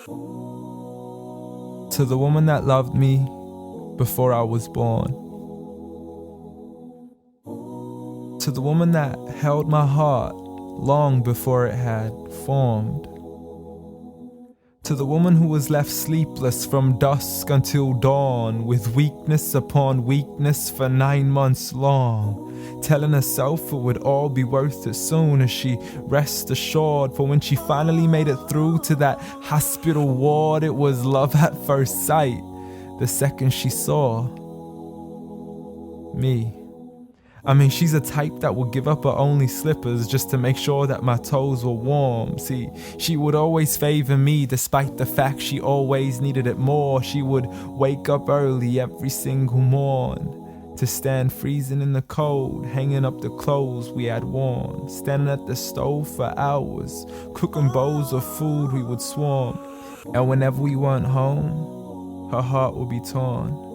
To the woman that loved me before I was born. To the woman that held my heart long before it had formed. To the woman who was left sleepless from dusk until dawn, with weakness upon weakness for 9 months long, telling herself it would all be worth it soon as she rest assured. For when she finally made it through to that hospital ward, it was love at first sight the second she saw me. I mean, she's a type that would give up her only slippers just to make sure that my toes were warm. See, she would always favor me despite the fact she always needed it more. She would wake up early every single morn to stand freezing in the cold, hanging up the clothes we had worn, standing at the stove for hours, cooking bowls of food we would swarm. And whenever we weren't home, her heart would be torn.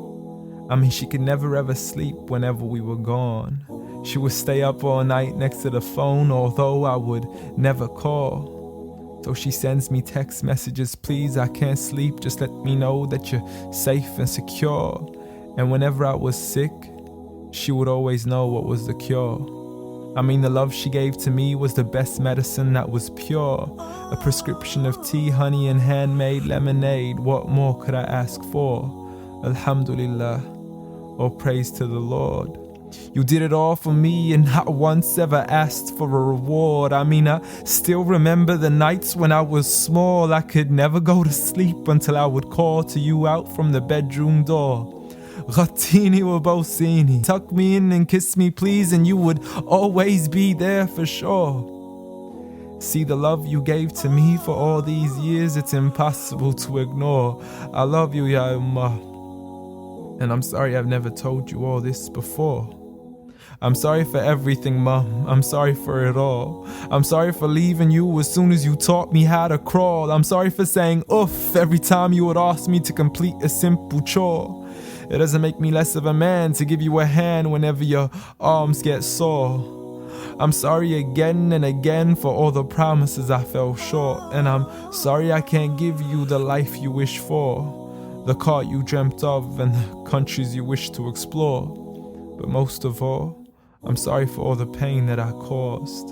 I mean, she could never ever sleep whenever we were gone. She would stay up all night next to the phone, although I would never call. So she sends me text messages, please, I can't sleep, just let me know that you're safe and secure. And whenever I was sick, she would always know what was the cure. I mean, the love she gave to me was the best medicine that was pure. A prescription of tea, honey, and handmade lemonade. What more could I ask for? Alhamdulillah. Oh, praise to the Lord. You did it all for me and not once ever asked for a reward. I mean, I still remember the nights when I was small. I could never go to sleep until I would call to you out from the bedroom door. Ghattini wa bawsini, tuck me in and kiss me please, and you would always be there for sure. See, the love you gave to me for all these years, it's impossible to ignore. I love you, Ya Ummah. And I'm sorry I've never told you all this before. I'm sorry for everything, Mom. I'm sorry for it all. I'm sorry for leaving you as soon as you taught me how to crawl. I'm sorry for saying oof every time you would ask me to complete a simple chore. It doesn't make me less of a man to give you a hand whenever your arms get sore. I'm sorry again and again for all the promises I fell short. And I'm sorry I can't give you the life you wish for, the car you dreamt of and the countries you wish to explore. But most of all, I'm sorry for all the pain that I caused,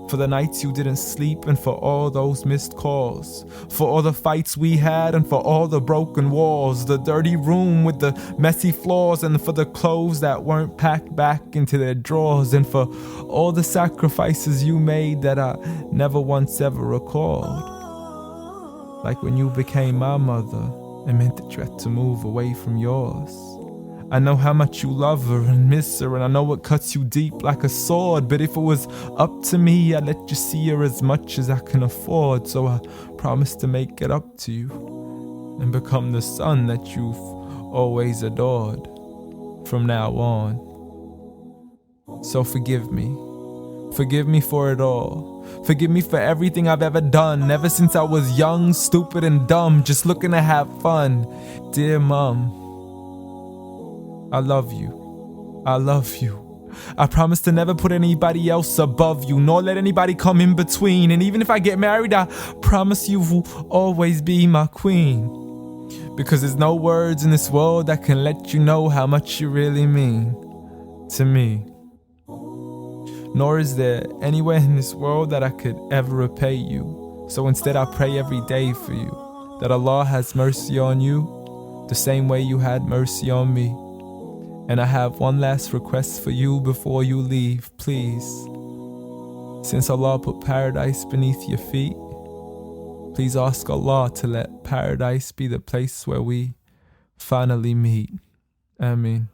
for the nights you didn't sleep and for all those missed calls, for all the fights we had and for all the broken walls, the dirty room with the messy floors, and for the clothes that weren't packed back into their drawers, and for all the sacrifices you made that I never once ever recalled. Like when you became my mother, it meant that you had to move away from yours. I know how much you love her and miss her, and I know it cuts you deep like a sword. But if it was up to me, I'd let you see her as much as I can afford. So I promise to make it up to you and become the son that you've always adored from now on. So forgive me. Forgive me for it all. Forgive me for everything I've ever done, ever since I was young, stupid and dumb, just looking to have fun. Dear Mom, I love you. I love you. I promise to never put anybody else above you, nor let anybody come in between. And even if I get married, I promise you will always be my queen. Because there's no words in this world that can let you know how much you really mean to me. Nor is there anywhere in this world that I could ever repay you. So instead I pray every day for you, that Allah has mercy on you, the same way you had mercy on me. And I have one last request for you before you leave, please. Since Allah put paradise beneath your feet, please ask Allah to let paradise be the place where we finally meet. Ameen.